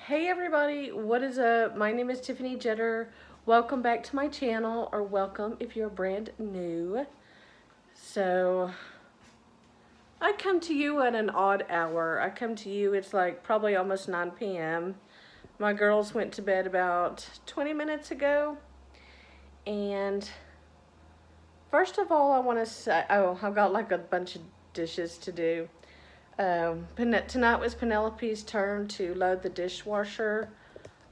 Hey everybody, what is up? My name is Tiffany Jetter. Welcome back to my channel, or welcome if you're brand new. So, I come to you at an odd hour. I come to you, it's like probably almost 9 p.m. My girls went to bed about 20 minutes ago. And first of all, I want to say, I've got like a bunch of dishes to do. Tonight was Penelope's turn to load the dishwasher.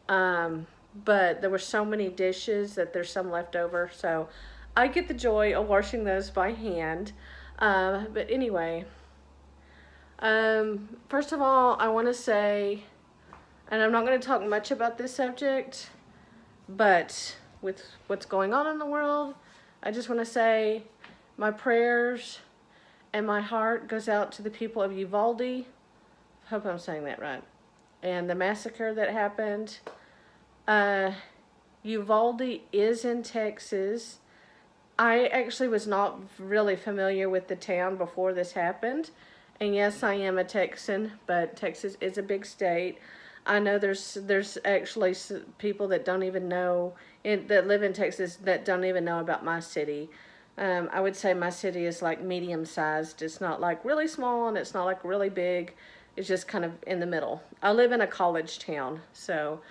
But there were so many dishes that there's some left over, so I get the joy of washing those by hand. But anyway, first of all, I want to say, and I'm not going to talk much about this subject, but with what's going on in the world, I just want to say my prayers and my heart goes out to the people of Uvalde. Hope I'm saying that right. And the massacre that happened. Uvalde is in Texas. I actually was not really familiar with the town before this happened. And yes, I am a Texan, but Texas is a big state. I know there's actually people that don't even know, that live in Texas that don't even know about my city. I would say my city is like medium sized. It's not like really small and it's not like really big. It's just kind of in the middle. I live in a college town, so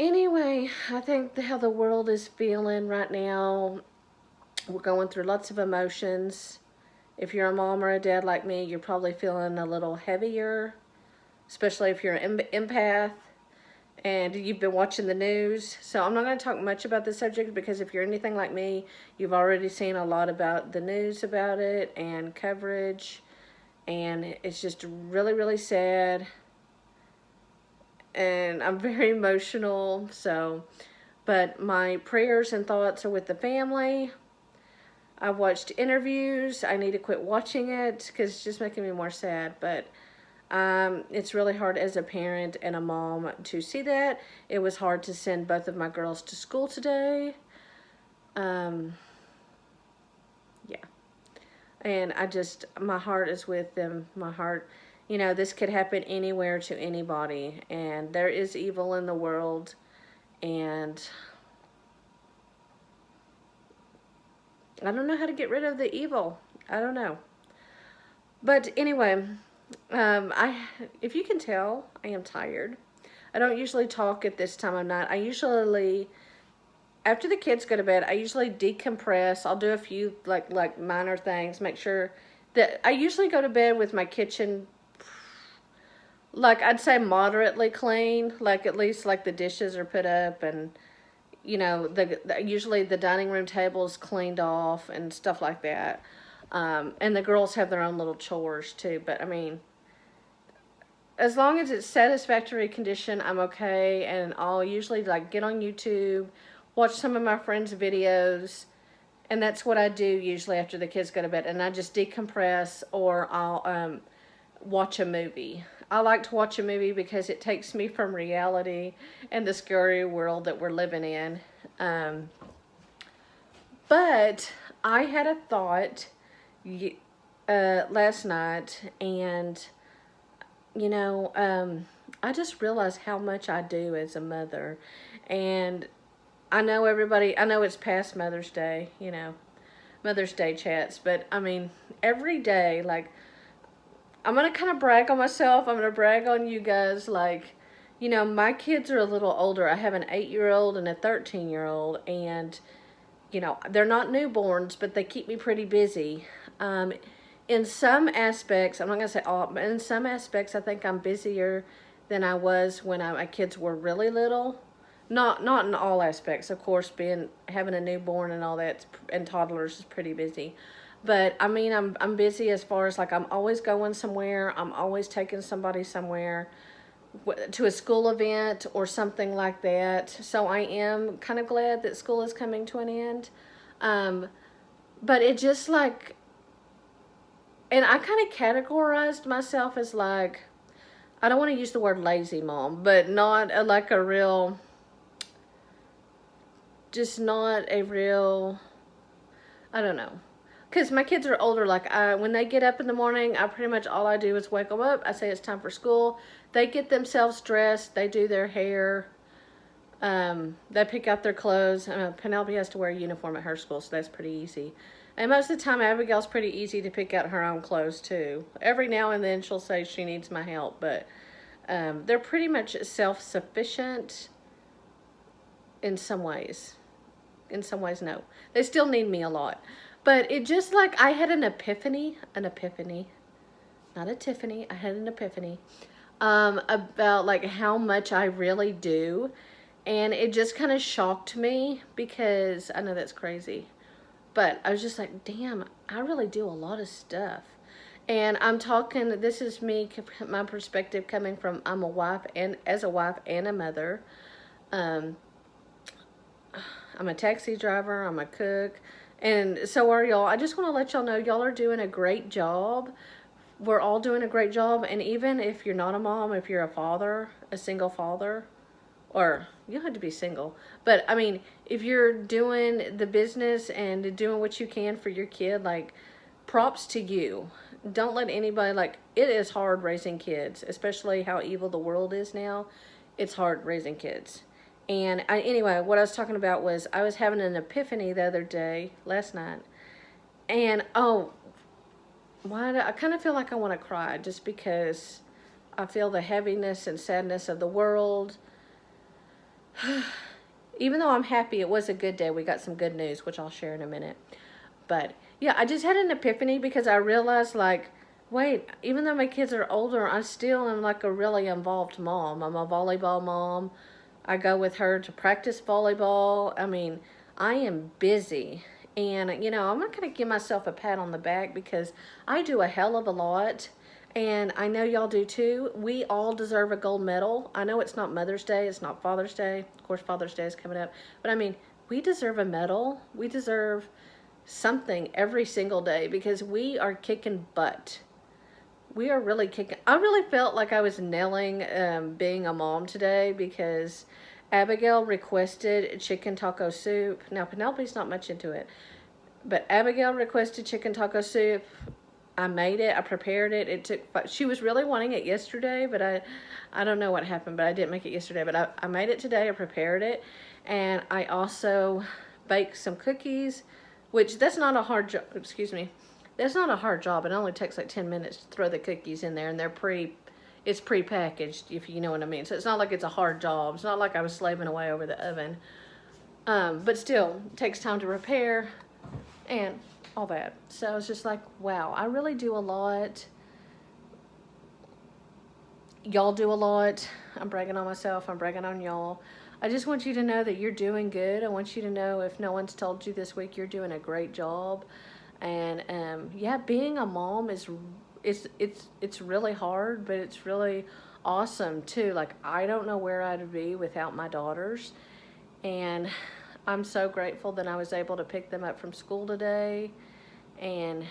anyway, I think how the world is feeling right now, we're going through lots of emotions. If you're a mom or a dad like me, you're probably feeling a little heavier, especially if you're an empath and you've been watching the news. So I'm not going to talk much about this subject because if you're anything like me, you've already seen a lot about the news about it and coverage, and it's just really, really sad. And I'm very emotional, but my prayers and thoughts are with the family. I've watched interviews. I need to quit watching it because it's just making me more sad, but it's really hard as a parent and a mom to see that. It was hard to send both of my girls to school today. Yeah. And my heart is with them. My heart, this could happen anywhere to anybody. And there is evil in the world. And I don't know how to get rid of the evil. I don't know. But anyway, if you can tell, I am tired. I don't usually talk at this time of night. I usually, after the kids go to bed, I usually decompress. I'll do a few like minor things, make sure that I usually go to bed with my kitchen, like I'd say moderately clean, like at least like the dishes are put up and usually the dining room table is cleaned off and stuff like that. And the girls have their own little chores too, but I mean, as long as it's satisfactory condition, I'm okay. And I'll usually like get on YouTube, watch some of my friends' videos, and that's what I do usually after the kids go to bed. And I just decompress, or I'll watch a movie. I like to watch a movie because it takes me from reality and the scary world that we're living in. But I had a thought last night, and I just realized how much I do as a mother. And I know it's past Mother's Day, Mother's Day chats, but I mean, every day, like, I'm going to kind of brag on myself. I'm going to brag on you guys. Like, my kids are a little older. I have an 8-year-old and a 13-year-old, and, they're not newborns, but they keep me pretty busy. In some aspects, I'm not going to say all, but in some aspects, I think I'm busier than I was when my kids were really little. Not in all aspects, of course. Having a newborn and all that, and toddlers is pretty busy. But I mean, I'm busy as far as like I'm always going somewhere. I'm always taking somebody somewhere to a school event or something like that. So I am kind of glad that school is coming to an end. But it just like, and I kind of categorized myself as like, I don't want to use the word lazy mom, but not like a real, just not a real, I don't know. because my kids are older. Like, when they get up in the morning, I pretty much all I do is wake them up. I say it's time for school. They get themselves dressed. They do their hair. They pick out their clothes. Penelope has to wear a uniform at her school, so that's pretty easy. And most of the time, Abigail's pretty easy to pick out her own clothes, too. Every now and then, she'll say she needs my help, but they're pretty much self-sufficient in some ways. In some ways, no. They still need me a lot. But it just like, I had an epiphany, not a Tiffany, I had an epiphany, about like how much I really do. And it just kind of shocked me because, I know that's crazy, but I was just like, damn, I really do a lot of stuff. And I'm talking, this is me, my perspective coming from, I'm a wife, and as a wife and a mother. I'm a taxi driver, I'm a cook, and so are y'all. I just want to let y'all know y'all are doing a great job. We're all doing a great job, and even if you're not a mom, if you're a father, a single father, or you don't have to be single, but I mean, if you're doing the business and doing what you can for your kid, like, props to you. Don't let anybody, like, it is hard raising kids, especially how evil the world is now. It's hard raising kids. And anyway, what I was talking about was I was having an epiphany the other day, last night, and I kind of feel like I want to cry just because I feel the heaviness and sadness of the world. Even though I'm happy, it was a good day. We got some good news, which I'll share in a minute. But yeah, I just had an epiphany because I realized, like, wait, even though my kids are older, I still am like a really involved mom. I'm a volleyball mom. I go with her to practice volleyball. I mean, I am busy. And, you know, I'm not going to give myself a pat on the back because I do a hell of a lot. And I know y'all do too. We all deserve a gold medal. I know it's not Mother's Day. It's not Father's Day. Of course, Father's Day is coming up. But I mean, we deserve a medal. We deserve something every single day because we are kicking butt. We are really kicking. I really felt like I was nailing being a mom today because Abigail requested chicken taco soup. Now, Penelope's not much into it, but Abigail requested chicken taco soup. I made it. I prepared it. It took. She was really wanting it yesterday, but I don't know what happened, but I didn't make it yesterday. But I made it today. I prepared it, and I also baked some cookies, which that's not a hard job. Excuse me. That's not a hard job. It only takes like 10 minutes to throw the cookies in there, and it's pre-packaged, if you know what I mean. So it's not like it's a hard job. It's not like I was slaving away over the oven. But still, it takes time to prepare and all that. So I was just like, wow, I really do a lot. Y'all do a lot. I'm bragging on myself. I'm bragging on y'all. I just want you to know that you're doing good. I want you to know, if no one's told you this week, you're doing a great job. And yeah, being a mom is it's really hard, but it's really awesome too. Like, I don't know where I'd be without my daughters, and I'm so grateful that I was able to pick them up from school today. And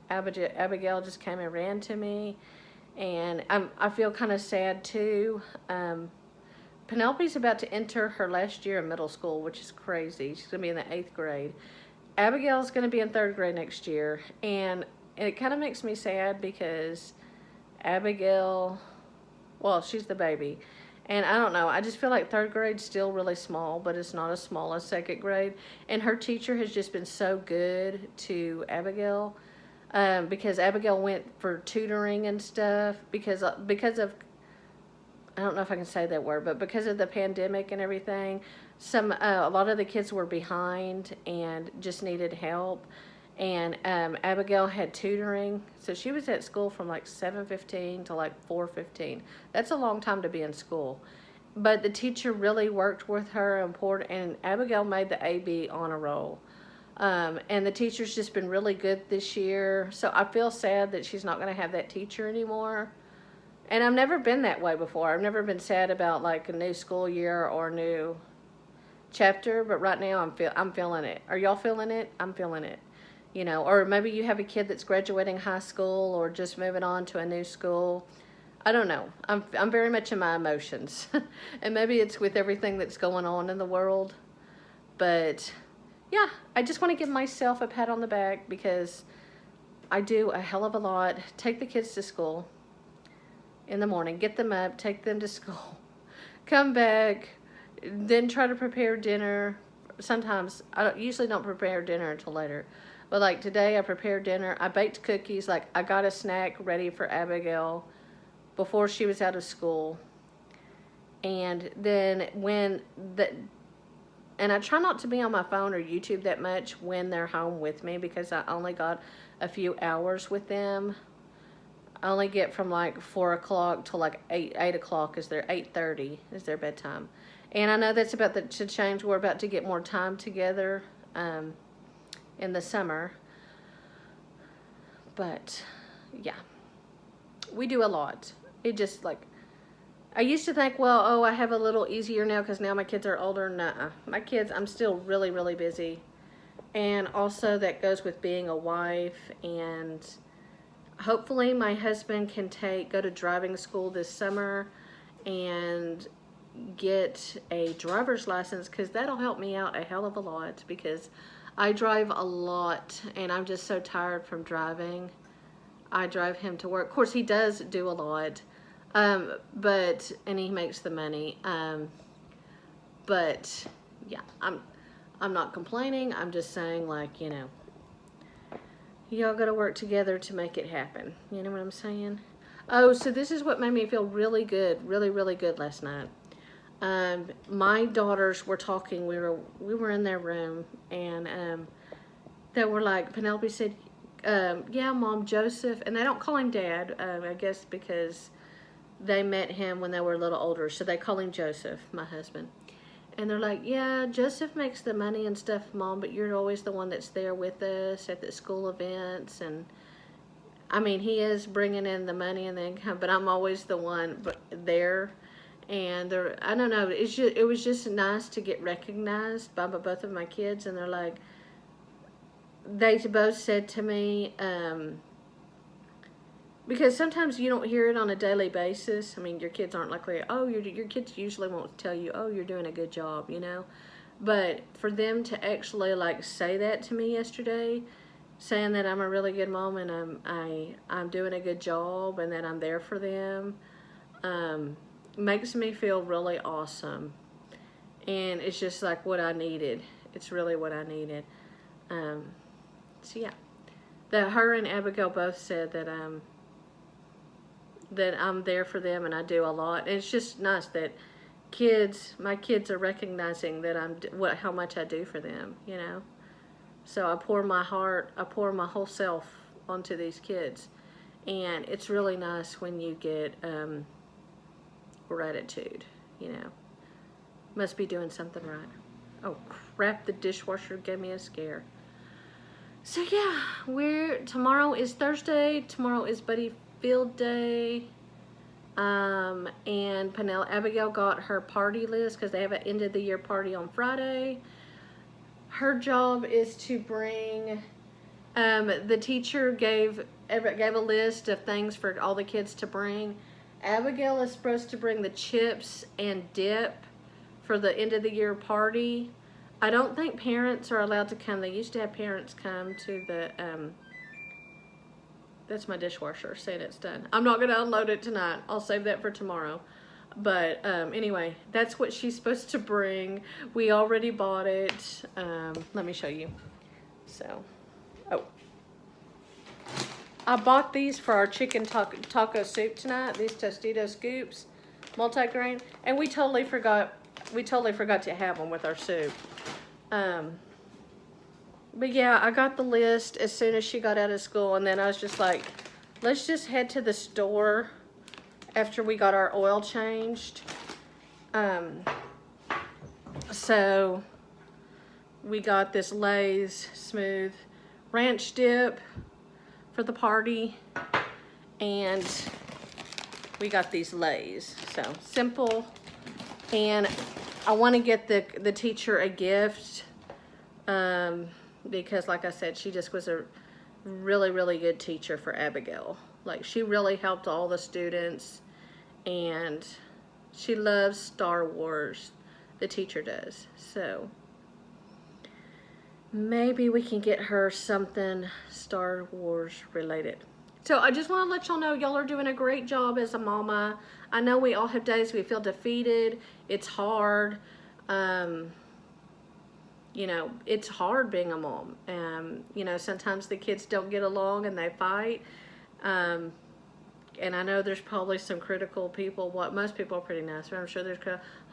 Abigail just came and ran to me, and I feel kind of sad too. Penelope's about to enter her last year in middle school, which is crazy. She's gonna be in the 8th grade. Abigail's going to be in 3rd grade next year, and it kind of makes me sad because Abigail, well, she's the baby, and I don't know, I just feel like 3rd grade's still really small, but it's not as small as 2nd grade, and her teacher has just been so good to Abigail, because Abigail went for tutoring and stuff, because of, I don't know if I can say that word, but because of the pandemic and everything, a lot of the kids were behind and just needed help. And Abigail had tutoring, so she was at school from like 7:15 to like 4:15. That's a long time to be in school. But the teacher really worked with her and Abigail made the AB honor roll. And the teacher's just been really good this year. So I feel sad that she's not going to have that teacher anymore. And I've never been that way before. I've never been sad about like a new school year or a new chapter, but right now I'm feeling it. Are y'all feeling it? I'm feeling it. You know, or maybe you have a kid that's graduating high school or just moving on to a new school. I don't know. I'm very much in my emotions. And maybe it's with everything that's going on in the world. But yeah, I just want to give myself a pat on the back because I do a hell of a lot. Take the kids to school in the morning, get them up, take them to school, come back, then try to prepare dinner. Sometimes usually don't prepare dinner until later. But like today I prepared dinner. I baked cookies. Like I got a snack ready for Abigail before she was out of school. And then and I try not to be on my phone or YouTube that much when they're home with me because I only got a few hours with them. I only get from like 4 o'clock till like 8 o'clock is their 8:30 is their bedtime. And I know that's about to change. We're about to get more time together in the summer. But yeah, we do a lot. It just like, I used to think, well, oh, I have a little easier now because now my kids are older. Nuh-uh. My kids, I'm still really, really busy. And also that goes with being a wife, and hopefully my husband can go to driving school this summer and get a driver's license, because that'll help me out a hell of a lot because I drive a lot and I'm just so tired from driving. I drive him to work. Of course, he does do a lot, and he makes the money. But yeah, I'm not complaining. I'm just saying, like, you know, y'all got to work together to make it happen. You know what I'm saying? Oh, so this is what made me feel really good, really, really good last night. My daughters were talking. We were in their room, and they were like, Penelope said, yeah, Mom, Joseph, and they don't call him Dad, I guess because they met him when they were a little older, so they call him Joseph, my husband. And they're like, yeah, Joseph makes the money and stuff, Mom, but you're always the one that's there with us at the school events. And I mean, he is bringing in the money and the income, but I'm always the one there. And I don't know, it was just nice to get recognized by both of my kids. And they're like, they both said to me, because sometimes you don't hear it on a daily basis. I mean, your kids aren't likely, oh, your kids usually won't tell you, oh, you're doing a good job, you know. But for them to actually like say that to me yesterday, saying that I'm a really good mom and I'm doing a good job and that I'm there for them, makes me feel really awesome. And it's just like what I needed. It's really what I needed. So yeah, her and Abigail both said that I'm there for them and I do a lot. And it's just nice that my kids are recognizing that how much I do for them, you know. So I pour my whole self onto these kids, and it's really nice when you get gratitude, you know. Must be doing something right. Oh crap! The dishwasher gave me a scare. So yeah, tomorrow is Thursday. Tomorrow is Buddy Field Day. And Abigail got her party list because they have an end of the year party on Friday. Her job is to bring, the teacher gave a list of things for all the kids to bring. Abigail is supposed to bring the chips and dip for the end of the year party. I don't think parents are allowed to come. They used to have parents come to the, that's my dishwasher saying it's done. I'm not going to unload it tonight. I'll save that for tomorrow. But anyway, that's what she's supposed to bring. We already bought it. Let me show you. So, I bought these for our chicken taco soup tonight. These Tostito scoops, multigrain, and we totally forgot to have them with our soup. But yeah, I got the list as soon as she got out of school, and then I was just like, let's just head to the store after we got our oil changed. So we got this Lay's smooth ranch dip for the party, and we got these Lay's. So simple, and I want to get the teacher a gift, because like I said, she just was a really, really good teacher for Abigail. Like, she really helped all the students, and she loves Star Wars. The teacher does. So maybe we can get her something Star Wars related. So I just want to let y'all know y'all are doing a great job as a mama. I know we all have days we feel defeated. It's hard. Um, it's hard being a mom. Sometimes the kids don't get along and they fight. Um, and I know there's probably some critical people. What most people are pretty nice, but I'm sure there's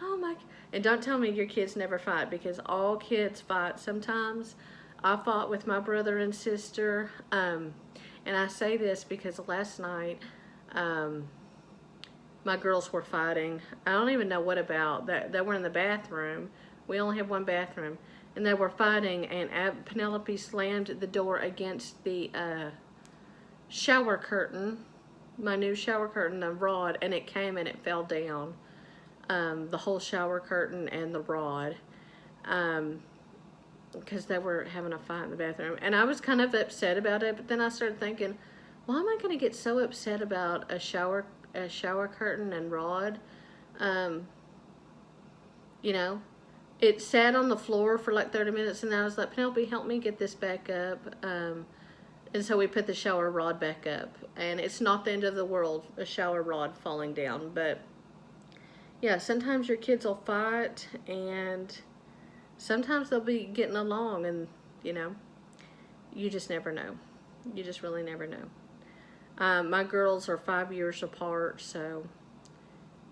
oh my. And don't tell me your kids never fight, because all kids fight sometimes. I fought with my brother and sister, and I say this because last night um, my girls were fighting. I don't even know what about. They were in the bathroom. We only have one bathroom, and they were fighting. And Penelope slammed the door against the shower curtain, my new shower curtain, the rod, and it came and it fell down. The whole shower curtain and the rod, because they were having a fight in the bathroom. And I was kind of upset about it, but then I started thinking, why am I going to get so upset about a shower curtain and rod? Um, you know, it sat on the floor for like 30 minutes, and I was like, Penelope, help me get this back up. And so we put the shower rod back up. And it's not the end of the world, a shower rod falling down. But yeah, sometimes your kids will fight, and sometimes they'll be getting along, and you just never know. You just really never know. My girls are 5 years apart, so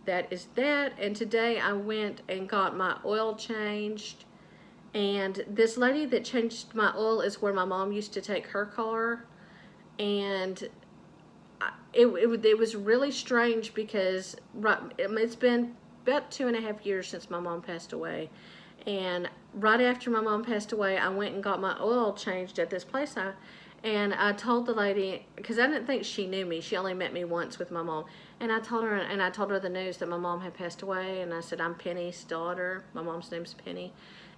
that is that. And today I went and got my oil changed. And this lady that changed my oil is where my mom used to take her car. And it was really strange because it's been about 2.5 years since my mom passed away. And right after my mom passed away, I went and got my oil changed at this place. And I told the lady, because I didn't think she knew me. She only met me once with my mom. And I told her the news that my mom had passed away. And I said, I'm Penny's daughter. My mom's name's Penny.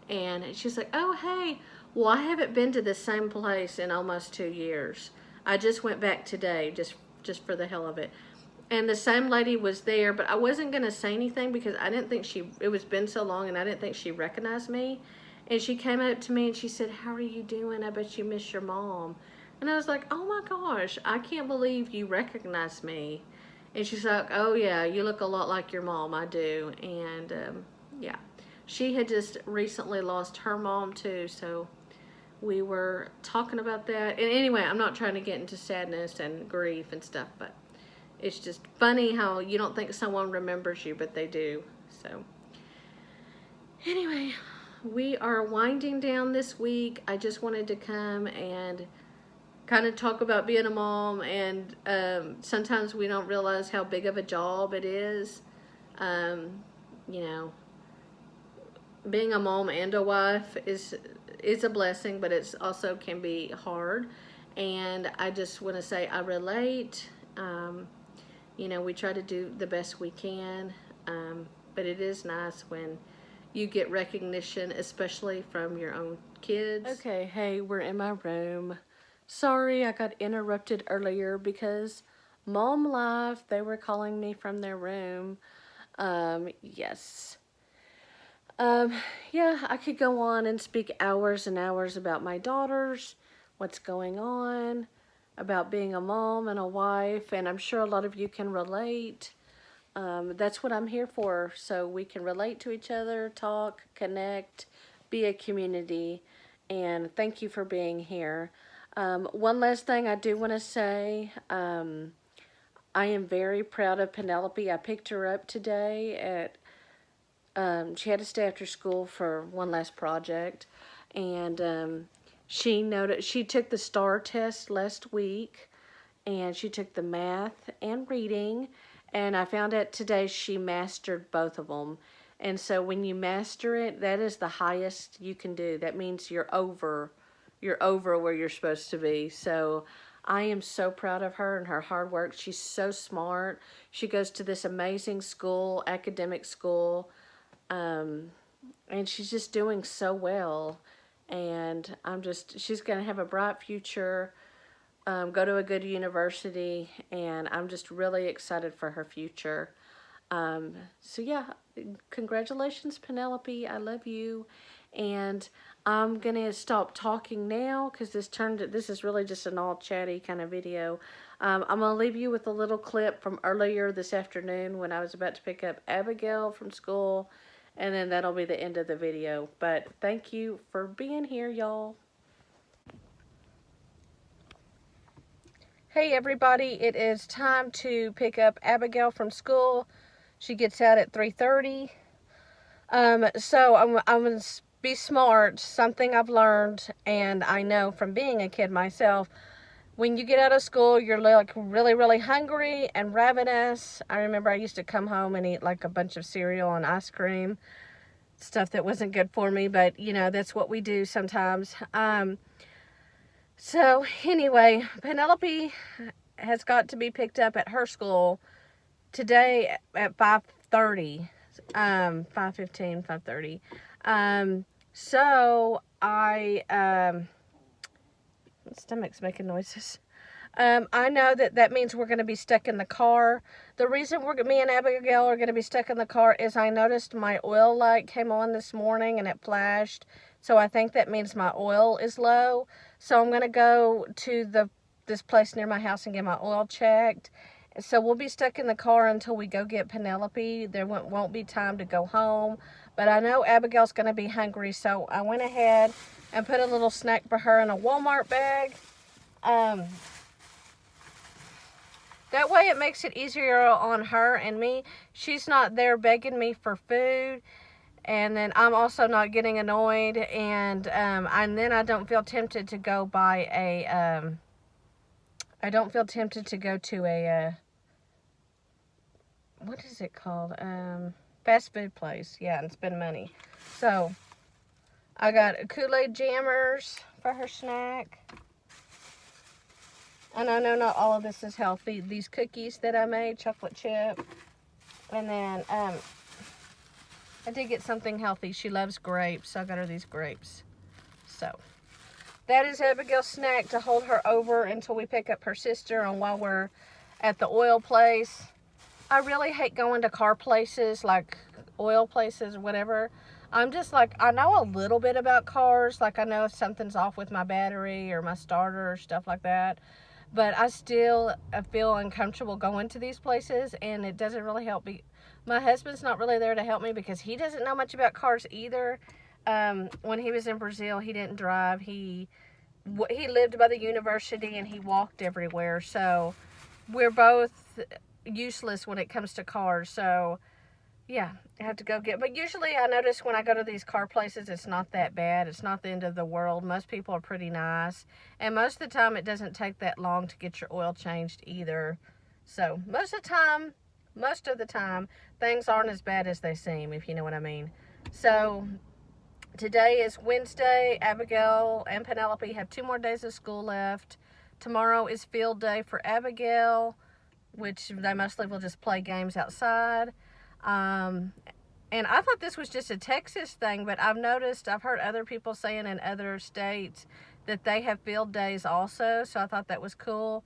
And she's like, oh, hey, well, I haven't been to the same place in almost 2 years. I just went back today, just for the hell of it. And the same lady was there, but I wasn't going to say anything because I didn't think it was been so long, and I didn't think she recognized me. And she came up to me and she said, how are you doing? I bet you miss your mom. And I was like, oh my gosh, I can't believe you recognize me. And she's like, oh yeah, you look a lot like your mom. I do. And yeah. She had just recently lost her mom too, so we were talking about that. And anyway, I'm not trying to get into sadness and grief and stuff, but it's just funny how you don't think someone remembers you, but they do. So anyway, we are winding down this week. I just wanted to come and kind of talk about being a mom, and sometimes we don't realize how big of a job it is. You know, being a mom and a wife is a blessing, but it's also can be hard. And I just want to say I relate. We try to do the best we can, but it is nice when you get recognition, especially from your own kids. Okay, hey, we're in my room. Sorry I got interrupted earlier because Mom Live, they were calling me from their room. Yes. Yeah, I could go on and speak hours and hours about my daughters, what's going on, about being a mom and a wife, and I'm sure a lot of you can relate. That's what I'm here for, so we can relate to each other, talk, connect, be a community, and thank you for being here. One last thing I do want to say, I am very proud of Penelope. I picked her up today at she had to stay after school for one last project, and she took the STAR test last week, and she took the math and reading, and I found out today she mastered both of them. And so when you master it, that is the highest you can do. That means you're over where you're supposed to be. So I am so proud of her and her hard work. She's so smart. She goes to this amazing school, academic school. And she's just doing so well, and she's going to have a bright future, go to a good university, and I'm just really excited for her future. So yeah, congratulations, Penelope. I love you. And I'm gonna stop talking now because this is really just an all chatty kind of video. I'm gonna leave you with a little clip from earlier this afternoon when I was about to pick up Abigail from school, and then that'll be the end of the video. But thank you for being here, y'all. Hey everybody, it is time to pick up Abigail from school. She gets out at 3:30. So I'm gonna be smart. Something I've learned, and I know from being a kid myself, when you get out of school, you're like really, really hungry and ravenous. I remember I used to come home and eat like a bunch of cereal and ice cream, stuff that wasn't good for me, but you know, that's what we do sometimes. So anyway, Penelope has got to be picked up at her school today at 5:30. 5:15, 5:30. So my stomach's making noises. I know that means we're going to be stuck in the car. The reason me and Abigail are going to be stuck in the car is I noticed my oil light came on this morning and it flashed. So I think that means my oil is low. So I'm going to go to this place near my house and get my oil checked. So we'll be stuck in the car until we go get Penelope. There won't be time to go home. But I know Abigail's going to be hungry, so I went ahead and put a little snack for her in a Walmart bag. That way it makes it easier on her and me. She's not there begging me for food. And then I'm also not getting annoyed. And then I don't feel tempted to go buy a... I don't feel tempted to go to a... what is it called? Fast food place. Yeah, and spend money. So, I got Kool-Aid jammers for her snack. And I know not all of this is healthy. These cookies that I made, chocolate chip. And then, I did get something healthy. She loves grapes, so I got her these grapes. So, that is Abigail's snack to hold her over until we pick up her sister and while we're at the oil place. I really hate going to car places, like oil places or whatever. I'm just like, I know a little bit about cars. Like I know if something's off with my battery or my starter or stuff like that. But I still feel uncomfortable going to these places, and it doesn't really help me. My husband's not really there to help me because he doesn't know much about cars either. When he was in Brazil, he didn't drive. He lived by the university and he walked everywhere. So we're both useless when it comes to cars. So yeah, I have to go get, but usually I notice when I go to these car places, it's not that bad. It's not the end of the world. Most people are pretty nice. And most of the time, it doesn't take that long to get your oil changed either. So most of the time, things aren't as bad as they seem, if you know what I mean. So today is Wednesday. Abigail and Penelope have 2 more days of school left. Tomorrow is field day for Abigail, which they mostly will just play games outside. And I thought this was just a Texas thing, but I've heard other people saying in other states that they have field days also, so I thought that was cool.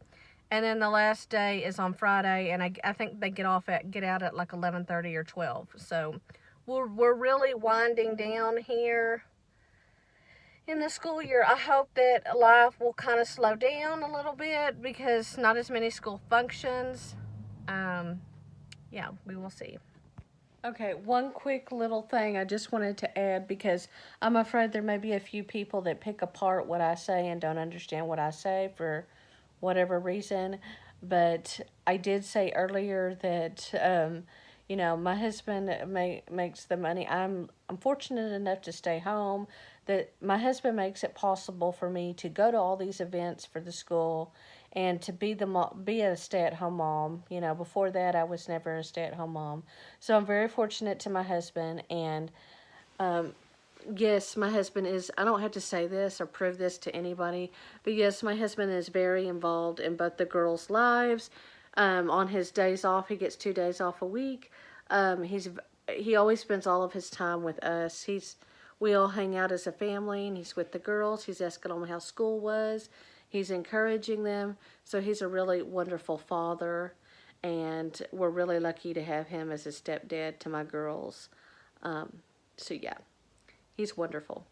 And then the last day is on Friday, and I think they get out at like 11:30 or 12. So we're really winding down here in the school year. I hope that life will kind of slow down a little bit because not as many school functions. Yeah, we will see. Okay, one quick little thing I just wanted to add because I'm afraid there may be a few people that pick apart what I say and don't understand what I say for whatever reason. But I did say earlier that, my husband makes the money. I'm fortunate enough to stay home, that my husband makes it possible for me to go to all these events for the school and to be a stay-at-home mom. Before that, I was never a stay-at-home mom. So I'm very fortunate to my husband, and yes, my husband is, I don't have to say this or prove this to anybody, but yes, my husband is very involved in both the girls' lives. On his days off, he gets 2 days off a week. He always spends all of his time with us. We all hang out as a family, and he's with the girls. He's asking them how school was. He's encouraging them. So he's a really wonderful father, and we're really lucky to have him as a stepdad to my girls. So yeah, he's wonderful.